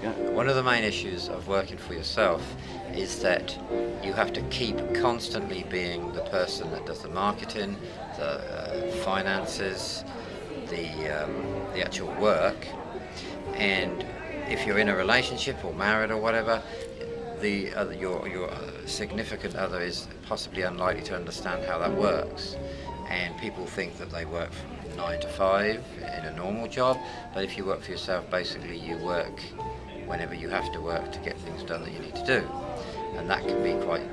go. One of the main issues of working for yourself is that you have to keep constantly being the person that does the marketing, the finances, the actual work, and if you're in a relationship or married or whatever, your significant other is possibly unlikely to understand how that works. And people think that they work from 9 to 5 in a normal job, but if you work for yourself, basically you work whenever you have to work to get things done that you need to do. And that can be quite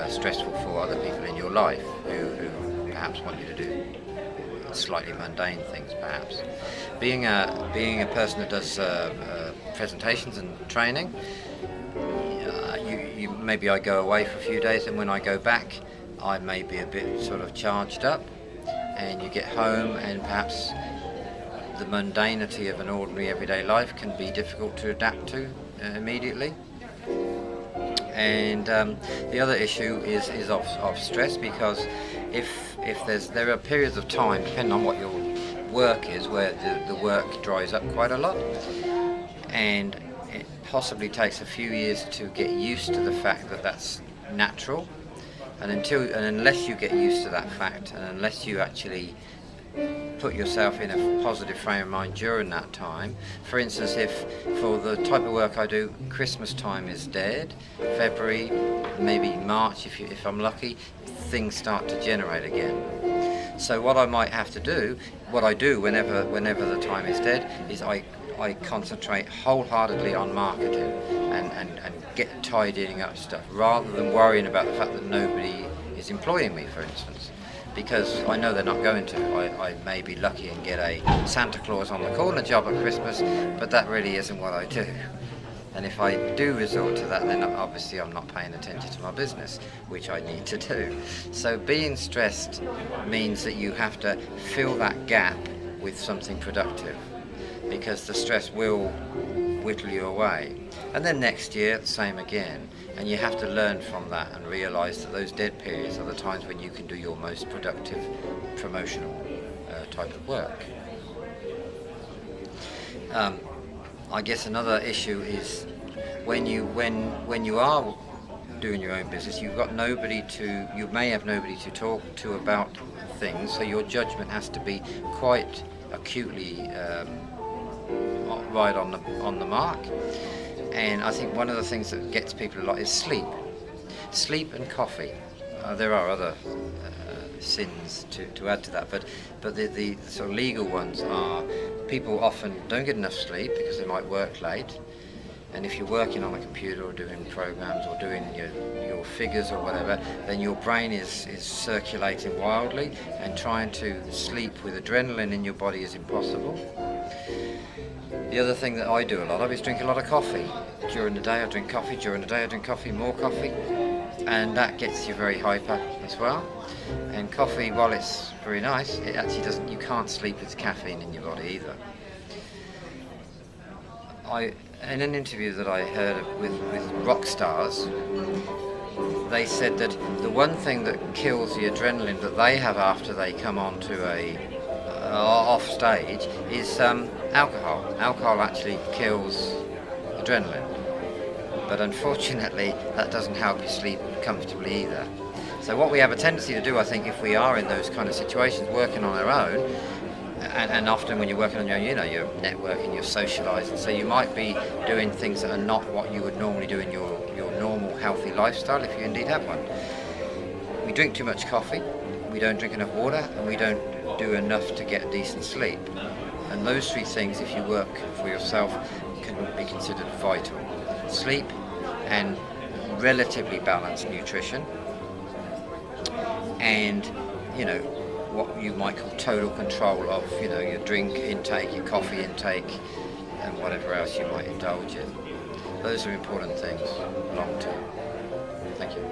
stressful for other people in your life who perhaps want you to do slightly mundane things, perhaps. Being a person that does presentations and training, maybe I go away for a few days, and when I go back I may be a bit sort of charged up, and you get home and perhaps the mundanity of an ordinary everyday life can be difficult to adapt to immediately. And the other issue is of stress, because if there are periods of time, depending on what your work is, where the work dries up quite a lot, and it possibly takes a few years to get used to the fact that that's natural. And unless you get used to that fact, and unless you actually put yourself in a positive frame of mind during that time, for instance, if for the type of work I do, Christmas time is dead, February, maybe March if I'm lucky, things start to generate again. So what I might have to do, what I do whenever the time is dead, is I concentrate wholeheartedly on marketing and get tidying up stuff, rather than worrying about the fact that nobody is employing me, for instance, because I know they're not going to. I may be lucky and get a Santa Claus on the corner job at Christmas, but that really isn't what I do. And if I do resort to that, then obviously I'm not paying attention to my business, which I need to do. So being stressed means that you have to fill that gap with something productive, because the stress will whittle you away. And then next year, the same again. And you have to learn from that and realise that those dead periods are the times when you can do your most productive promotional type of work. I guess another issue is when you are doing your own business, you may have nobody to talk to about things, so your judgment has to be quite acutely right on the mark. And I think one of the things that gets people a lot is sleep and coffee. There are other sins to add to that, but the sort of legal ones are, people often don't get enough sleep because they might work late, and if you're working on a computer or doing programs or doing your figures or whatever, then your brain is circulating wildly, and trying to sleep with adrenaline in your body is impossible. The other thing that I do a lot of is drink a lot of coffee. During the day I drink coffee, during the day I drink coffee, more coffee, and that gets you very hyper as well. And coffee, while it's very nice, it actually doesn't, you can't sleep with caffeine in your body either. In an interview that I heard with rock stars, they said that the one thing that kills the adrenaline that they have after they come onto off stage is alcohol. Alcohol actually kills adrenaline, but unfortunately that doesn't help you sleep comfortably either. So what we have a tendency to do, I think, if we are in those kind of situations working on our own, and often when you're working on your own, you're networking, you're socialising, so you might be doing things that are not what you would normally do in your normal healthy lifestyle, if you indeed have one. We drink too much coffee, we don't drink enough water, and we don't do enough to get decent sleep. And those three things, if you work for yourself, can be considered vital. Sleep and relatively balanced nutrition, and what you might call total control of your drink intake, your coffee intake, and whatever else you might indulge in. Those are important things long term. Thank you.